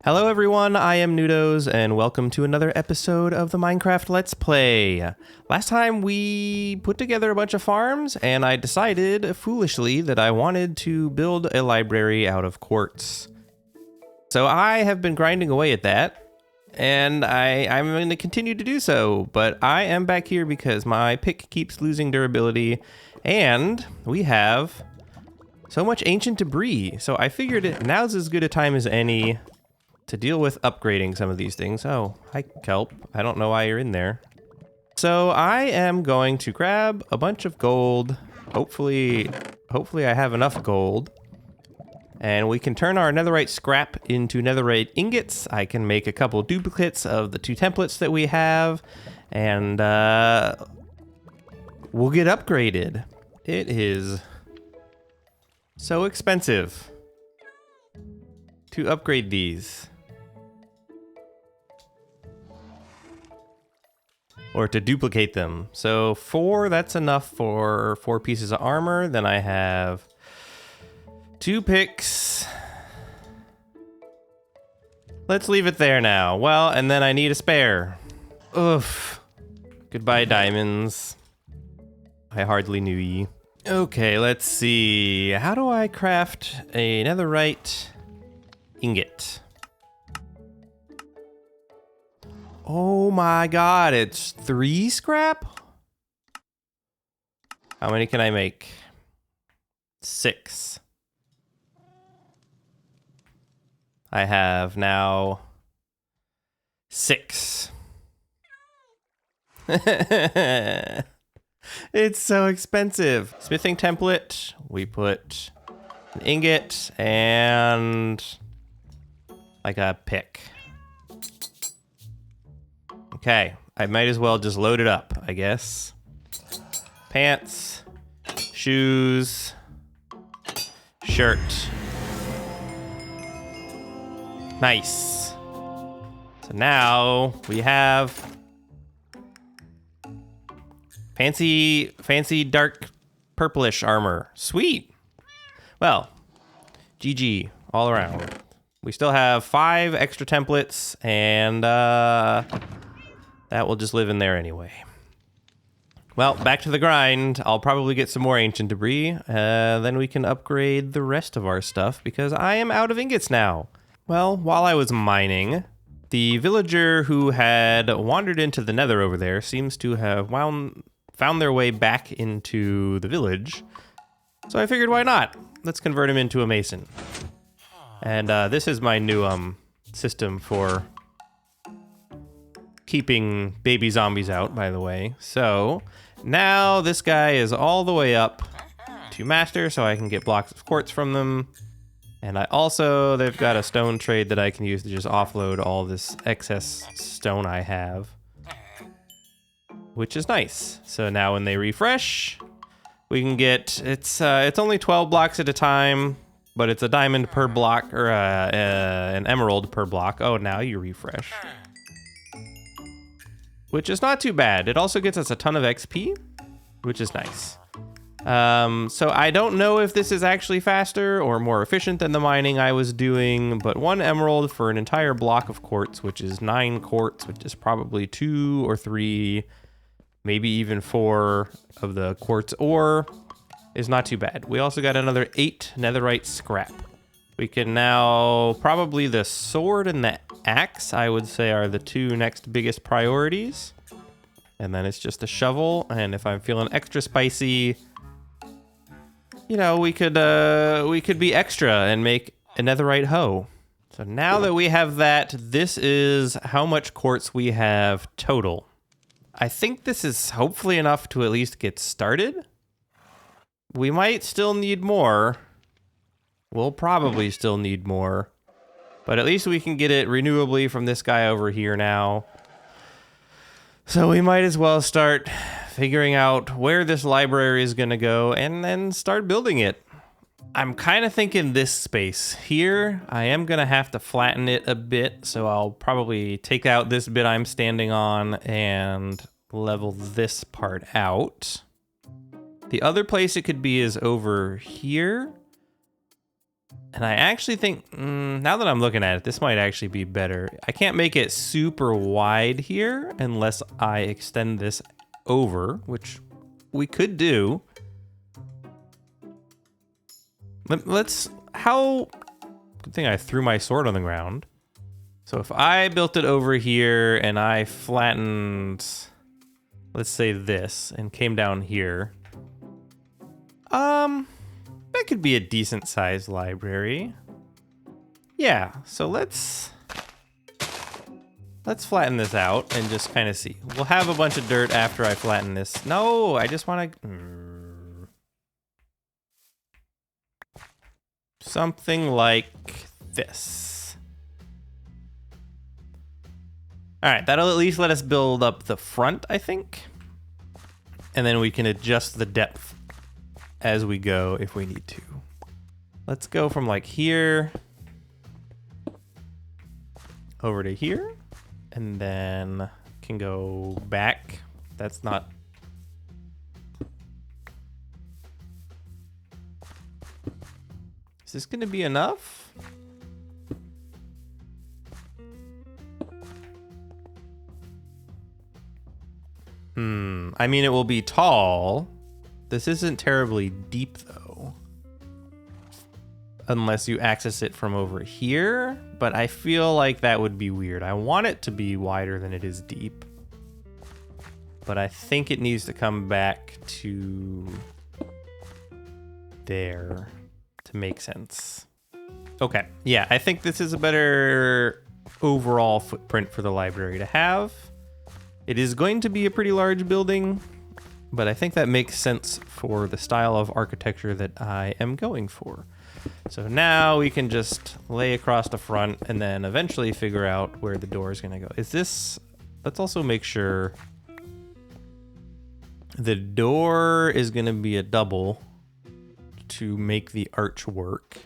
Hello everyone, I am Nudos, and welcome to another episode of the Minecraft Let's Play. Last time we put together a bunch of farms, and I decided, foolishly, that I wanted to build a library out of quartz. So I have been grinding away at that, and I'm going to continue to do so, but I am back here because my pick keeps losing durability, and we have so much ancient debris, so I figured now's as good a time as any to deal with upgrading some of these things. Oh, hi Kelp. I don't know why you're in there. So I am going to grab a bunch of gold. Hopefully I have enough gold. And we can turn our netherite scrap into netherite ingots. I can make a couple duplicates of the two templates that we have. And we'll get upgraded. It is so expensive to upgrade these. Or to duplicate them. So 4, that's enough for 4 pieces of armor. Then I have 2 picks. Let's leave it there now. Well, and then I need a spare. Oof. Goodbye, diamonds. I hardly knew ye. Okay, let's see. How do I craft a netherite ingot? Oh my god, it's 3 scrap? How many can I make? 6. I have now 6. It's so expensive. Smithing template, we put an ingot and like a pick. Okay, I might as well just load it up, I guess. Pants, shoes, shirt. Nice. So now we have fancy dark purplish armor. Sweet. Well, GG all around. We still have 5 extra templates, and that will just live in there anyway. Well, back to the grind. I'll probably get some more ancient debris. Then we can upgrade the rest of our stuff because I am out of ingots now. Well, while I was mining, the villager who had wandered into the nether over there seems to have found their way back into the village. So I figured, why not? Let's convert him into a mason. And this is my new system for keeping baby zombies out, by the way. So now this guy is all the way up to master, so I can get blocks of quartz from them. And they've got a stone trade that I can use to just offload all this excess stone I have, which is nice. So now when they refresh, we can get, it's only 12 blocks at a time, but it's a diamond per block, or an emerald per block. Oh, now you refresh, which is not too bad. It also gets us a ton of XP, which is nice. So I don't know if this is actually faster or more efficient than the mining I was doing, but 1 emerald for an entire block of quartz, which is 9 quartz, which is probably 2 or 3, maybe even 4 of the quartz ore, is not too bad. We also got another 8 netherite scrap. We can now, probably the sword and the axe, I would say, are the 2 next biggest priorities. And then it's just a shovel, and if I'm feeling extra spicy, you know, we could be extra and make a netherite hoe. So now that we have that, this is how much quartz we have total. I think this is hopefully enough to at least get started. We might still need more. We'll probably still need more. But at least we can get it renewably from this guy over here now. So we might as well start figuring out where this library is going to go and then start building it. I'm kind of thinking this space here. I am going to have to flatten it a bit, so I'll probably take out this bit I'm standing on and level this part out. The other place it could be is over here. And I actually think, now that I'm looking at it, this might actually be better. I can't make it super wide here unless I extend this over, which we could do. Good thing I threw my sword on the ground. So if I built it over here and I flattened, let's say this, and came down here, that could be a decent sized library. Yeah, so let's flatten this out and just kind of see. We'll have a bunch of dirt after I flatten this. No, I just want to... something like this. All right, that'll at least let us build up the front, I think. And then we can adjust the depth as we go if we need to. Let's go from like here over to here, and then can go back. That's not... Is this gonna be enough? I mean, it will be tall. This isn't terribly deep though. Unless you access it from over here, but I feel like that would be weird. I want it to be wider than it is deep, but I think it needs to come back to there to make sense. Okay, yeah, I think this is a better overall footprint for the library to have. It is going to be a pretty large building, but I think that makes sense for the style of architecture that I am going for. So now we can just lay across the front and then eventually figure out where the door is going to go. Is this... Let's also make sure the door is going to be a double to make the arch work.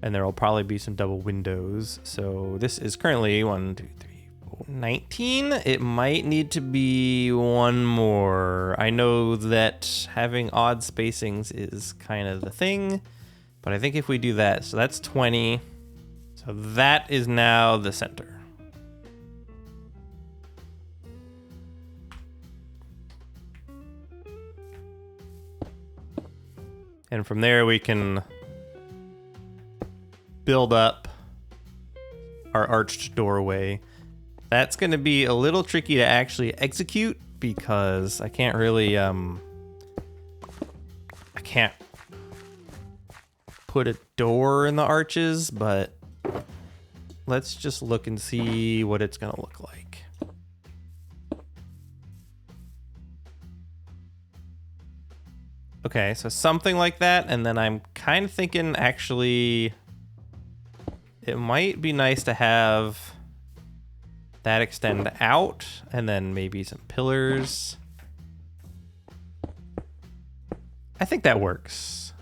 And there will probably be some double windows. So this is currently 1, 2, 3, 4, 19. It might need to be one more. I know that having odd spacings is kind of the thing, but I think if we do that, so that's 20. So that is now the center. And from there we can build up our arched doorway. That's going to be a little tricky to actually execute because I can't really, I can't put a door in the arches, but let's just look and see what it's going to look like. Okay, so something like that, and then I'm kind of thinking actually it might be nice to have that extend out, and then maybe some pillars. I think that works.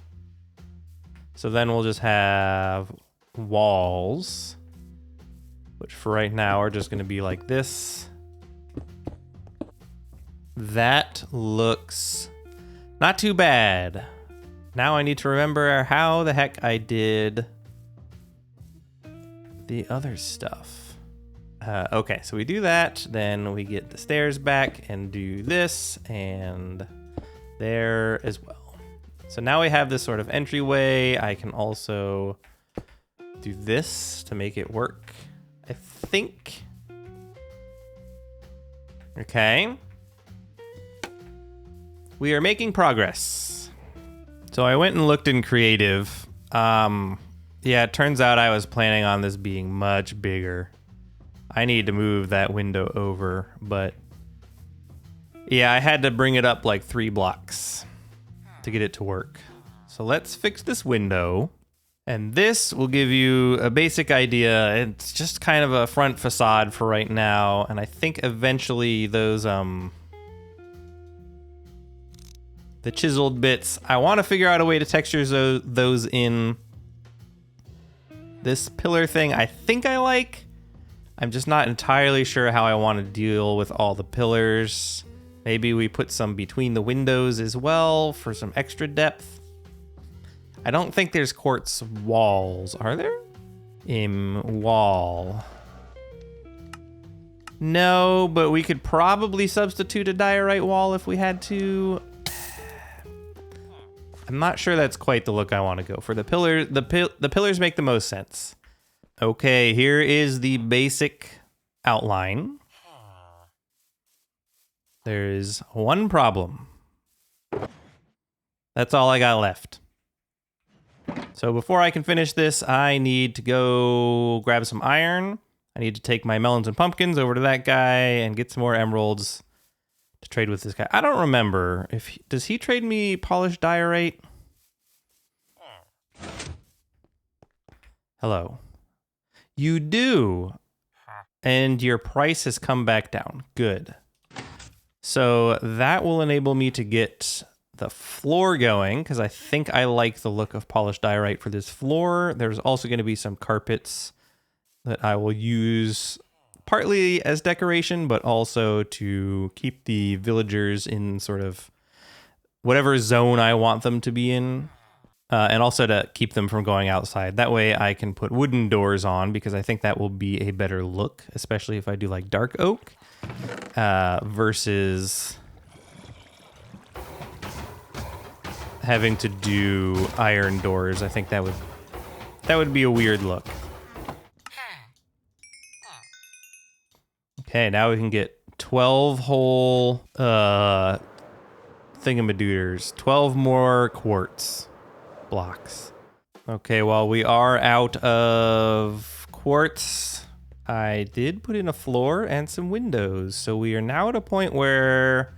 So then we'll just have walls, which for right now are just going to be like this. That looks not too bad. Now I need to remember how the heck I did the other stuff. Okay, so we do that, then we get the stairs back and do this and there as well. So now we have this sort of entryway. I can also do this to make it work, I think. Okay. We are making progress. So I went and looked in creative. Yeah, it turns out I was planning on this being much bigger. I need to move that window over, but yeah, I had to bring it up like 3 blocks to get it to work. So let's fix this window. And this will give you a basic idea. It's just kind of a front facade for right now. And I think eventually those, the chiseled bits, I want to figure out a way to texture those in. This pillar thing I think I like. I'm just not entirely sure how I want to deal with all the pillars. Maybe we put some between the windows as well for some extra depth. I don't think there's quartz walls, are there? Wall. No, but we could probably substitute a diorite wall if we had to. I'm not sure that's quite the look I want to go for. The pillars make the most sense. Okay, here is the basic outline. There's one problem. That's all I got left. So before I can finish this, I need to go grab some iron. I need to take my melons and pumpkins over to that guy and get some more emeralds to trade with this guy. I don't remember if does he trade me polished diorite? Hello. You do. And your price has come back down. Good. So that will enable me to get the floor going, because I think I like the look of polished diorite for this floor. There's also going to be some carpets that I will use partly as decoration, but also to keep the villagers in sort of whatever zone I want them to be in. And also to keep them from going outside. That way I can put wooden doors on, because I think that will be a better look, especially if I do like dark oak versus having to do iron doors. I think that would be a weird look. Okay, now we can get 12 whole thingamadooders, 12 more quartz blocks. Okay, well, we are out of quartz. I did put in a floor and some windows, so we are now at a point where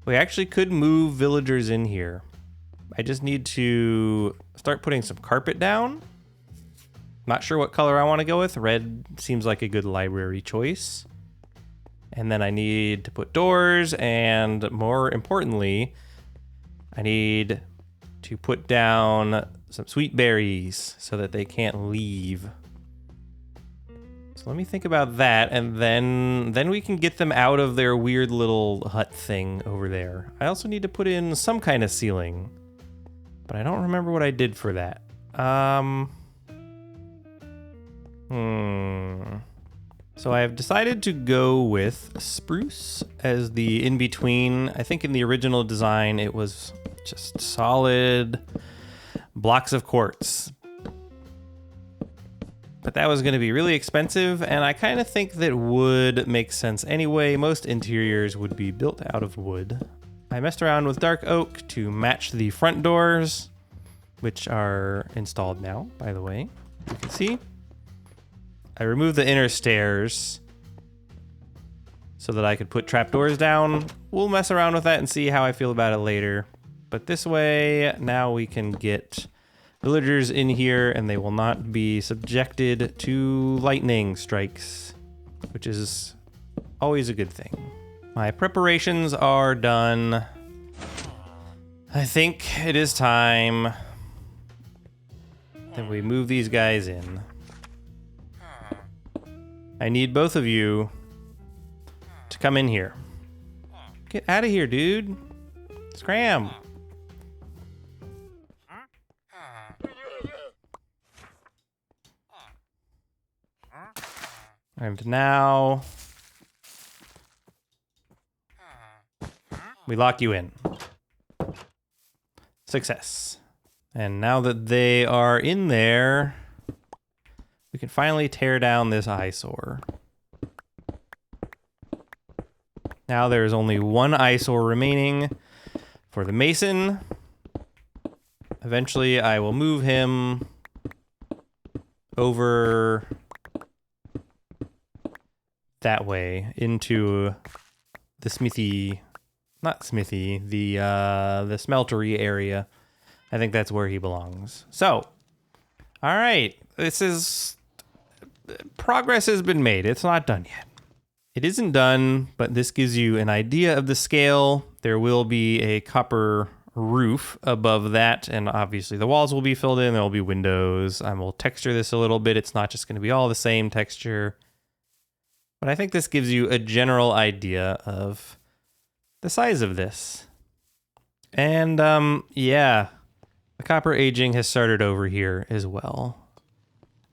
we actually could move villagers in here. I just need to start putting some carpet down. Not sure what color I want to go with. Red seems like a good library choice. And then I need to put doors, and more importantly, I need to put down some sweet berries so that they can't leave. So let me think about that, and then we can get them out of their weird little hut thing over there. I also need to put in some kind of ceiling, but I don't remember what I did for that. So I have decided to go with spruce as the in-between. I think in the original design, it was just solid blocks of quartz. But that was going to be really expensive, and I kind of think that wood makes sense anyway. Most interiors would be built out of wood. I messed around with dark oak to match the front doors, which are installed now, by the way. You can see. I removed the inner stairs so that I could put trapdoors down. We'll mess around with that and see how I feel about it later. But this way, now we can get villagers in here and they will not be subjected to lightning strikes, which is always a good thing. My preparations are done. I think it is time that we move these guys in. I need both of you to come in here. Get out of here, dude. Scram. And now we lock you in. Success. And now that they are in there, we can finally tear down this eyesore. Now there's only one eyesore remaining for the mason. Eventually I will move him over that way into the smithy, not smithy, the smeltery area. I think that's where he belongs. So, all right, progress has been made. It's not done yet. It isn't done, but this gives you an idea of the scale. There will be a copper roof above that, and obviously the walls will be filled in. There will be windows. I will texture this a little bit. It's not just going to be all the same texture. But I think this gives you a general idea of the size of this. And yeah, The copper aging has started over here as well.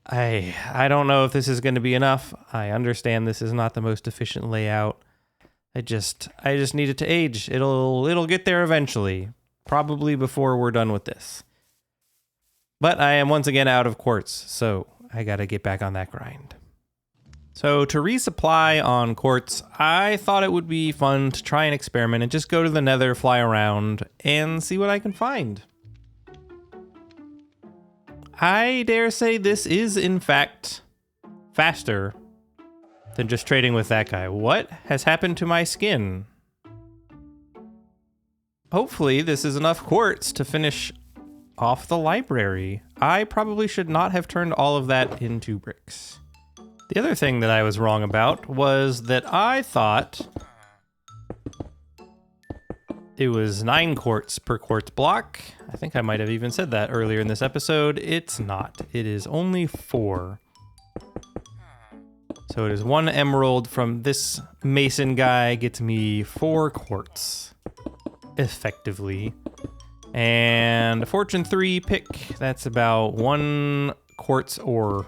I don't know if this is going to be enough. I understand this is not the most efficient layout. I just need it to age. It'll get there eventually, probably before we're done with this. But I am once again out of quartz, so I got to get back on that grind. So to resupply on quartz, I thought it would be fun to try an experiment and just go to the Nether, fly around, and see what I can find. I dare say this is, in fact, faster than just trading with that guy. What has happened to my skin? Hopefully this is enough quartz to finish off the library. I probably should not have turned all of that into bricks. The other thing that I was wrong about was that I thought it was 9 quartz per quartz block. I think I might have even said that earlier in this episode. It's not. It is only 4. So it is 1 emerald from this mason guy gets me 4 quartz, effectively. And a fortune 3 pick, that's about 1 quartz ore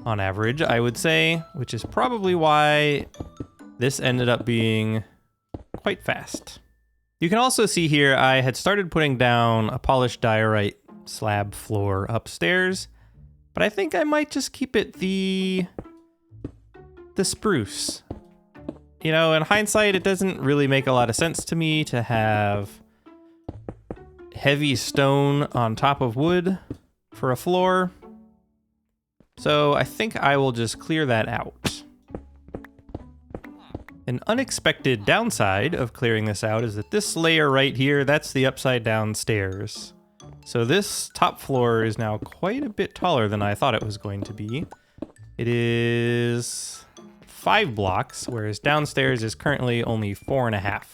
on average, I would say, which is probably why this ended up being quite fast. You can also see here I had started putting down a polished diorite slab floor upstairs, but I think I might just keep it the spruce. You know, in hindsight, it doesn't really make a lot of sense to me to have heavy stone on top of wood for a floor. So I think I will just clear that out. An unexpected downside of clearing this out is that this layer right here, that's the upside down stairs. So this top floor is now quite a bit taller than I thought it was going to be. It is 5 blocks, whereas downstairs is currently only 4.5.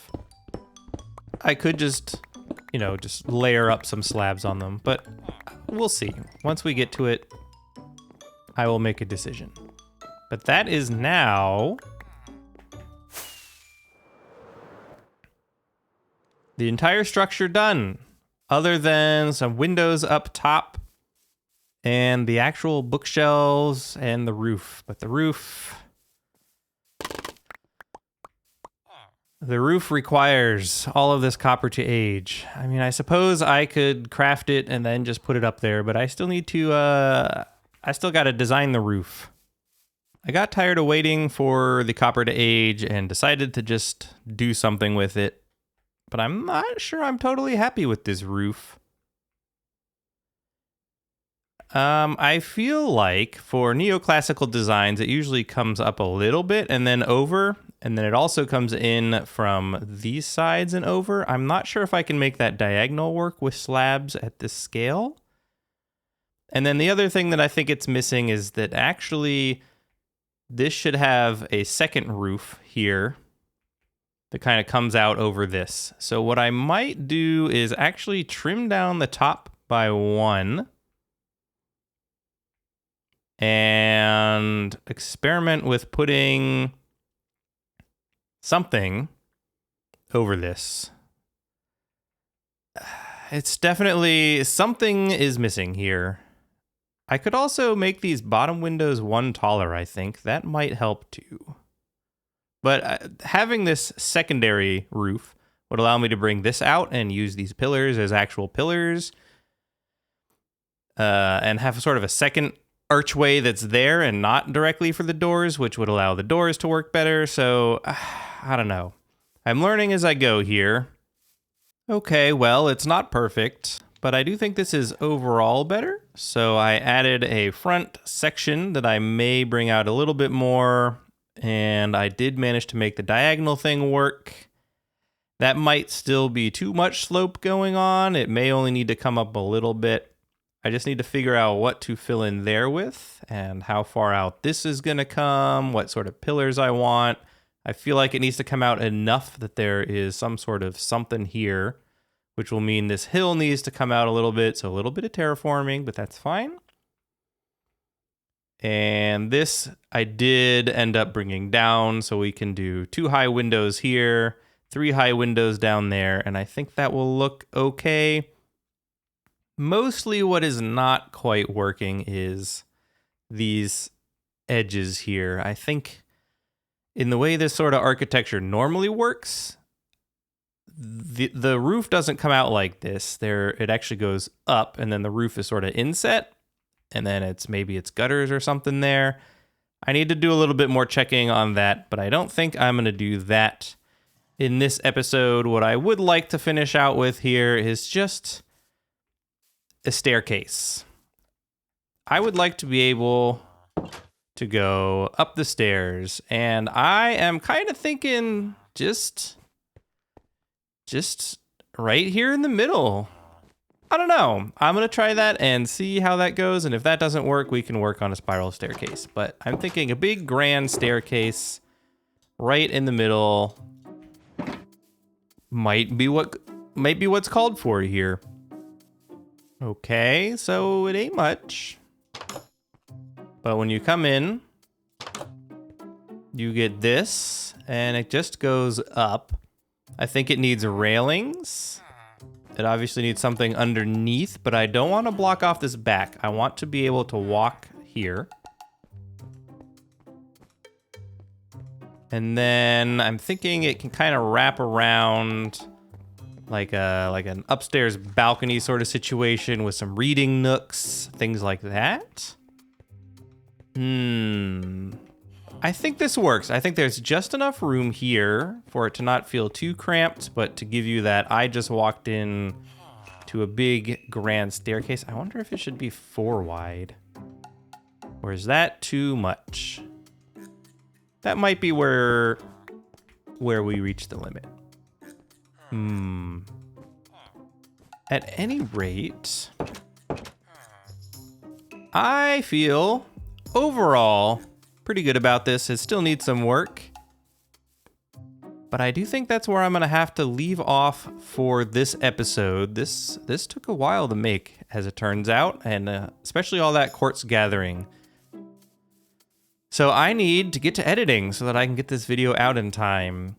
I could just, you know, just layer up some slabs on them, but we'll see. Once we get to it, I will make a decision. But that is now the entire structure done, other than some windows up top and the actual bookshelves and the roof. But the roof requires all of this copper to age. I mean, I suppose I could craft it and then just put it up there, but I still need to, I still got to design the roof. I got tired of waiting for the copper to age and decided to just do something with it. But I'm not sure I'm totally happy with this roof. I feel like for neoclassical designs, it usually comes up a little bit and then over, and then it also comes in from these sides and over. I'm not sure if I can make that diagonal work with slabs at this scale. And then the other thing that I think it's missing is that actually this should have a second roof here that kind of comes out over this. So what I might do is actually trim down the top by 1 and experiment with putting something over this. It's definitely something is missing here. I could also make these bottom windows 1 taller, I think. That might help too. But having this secondary roof would allow me to bring this out and use these pillars as actual pillars. And have sort of a second archway that's there and not directly for the doors, which would allow the doors to work better. So, I don't know. I'm learning as I go here. Okay, well, it's not perfect, but I do think this is overall better. So I added a front section that I may bring out a little bit more. And I did manage to make the diagonal thing work. That might still be too much slope going on. It may only need to come up a little bit. I just need to figure out what to fill in there with and how far out this is going to come, what sort of pillars I want. I feel like it needs to come out enough that there is some sort of something here, which will mean this hill needs to come out a little bit. So a little bit of terraforming, but that's fine. And this I did end up bringing down, so we can do 2 high windows here, 3 high windows down there, and I think that will look okay. Mostly what is not quite working is these edges here. I think in the way this sort of architecture normally works, the roof doesn't come out like this. It actually goes up, and then the roof is sort of inset, and then maybe it's gutters or something there. I need to do a little bit more checking on that, but I don't think I'm going to do that in this episode. What I would like to finish out with here is just a staircase. I would like to be able to go up the stairs, and I am kind of thinking just right here in the middle. I don't know. I'm going to try that and see how that goes, and if that doesn't work, we can work on a spiral staircase. But I'm thinking a big grand staircase right in the middle might be what's called for here. Okay, so it ain't much. But when you come in, you get this, and it just goes up. I think it needs railings. It obviously needs something underneath, but I don't want to block off this back. I want to be able to walk here. And then I'm thinking it can kind of wrap around like an upstairs balcony sort of situation with some reading nooks, things like that. I think this works. I think there's just enough room here for it to not feel too cramped, but to give you that I just walked in to a big grand staircase. I wonder if it should be 4 wide. Or is that too much? That might be where we reach the limit. At any rate, I feel overall pretty good about this. It still needs some work, but I do think that's where I'm gonna have to leave off for this episode. This took a while to make, as it turns out, and especially all that quartz gathering. So I need to get to editing so that I can get this video out in time.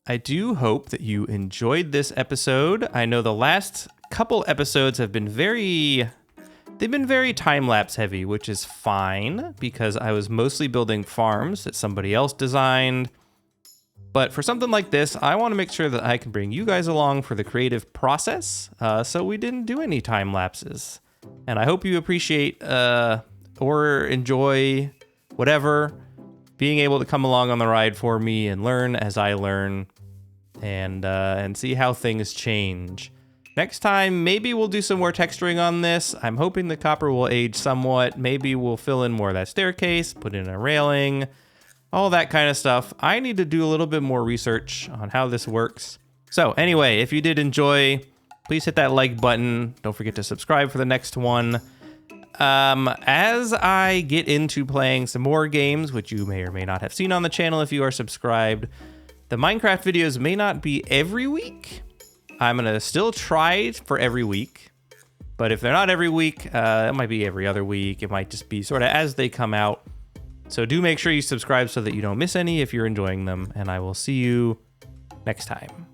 I do hope that you enjoyed this episode. I know the last couple episodes have been very time-lapse heavy, which is fine because I was mostly building farms that somebody else designed. But for something like this, I want to make sure that I can bring you guys along for the creative process, so we didn't do any time lapses. And I hope you appreciate or enjoy whatever, being able to come along on the ride for me and learn as I learn and see how things change. Next time, maybe we'll do some more texturing on this. I'm hoping the copper will age somewhat. Maybe we'll fill in more of that staircase, put in a railing, all that kind of stuff. I need to do a little bit more research on how this works. So anyway, if you did enjoy, please hit that like button. Don't forget to subscribe for the next one. As I get into playing some more games, which you may or may not have seen on the channel if you are subscribed, the Minecraft videos may not be every week. I'm going to still try for every week, but if they're not every week, it might be every other week. It might just be sort of as they come out. So do make sure you subscribe so that you don't miss any if you're enjoying them, and I will see you next time.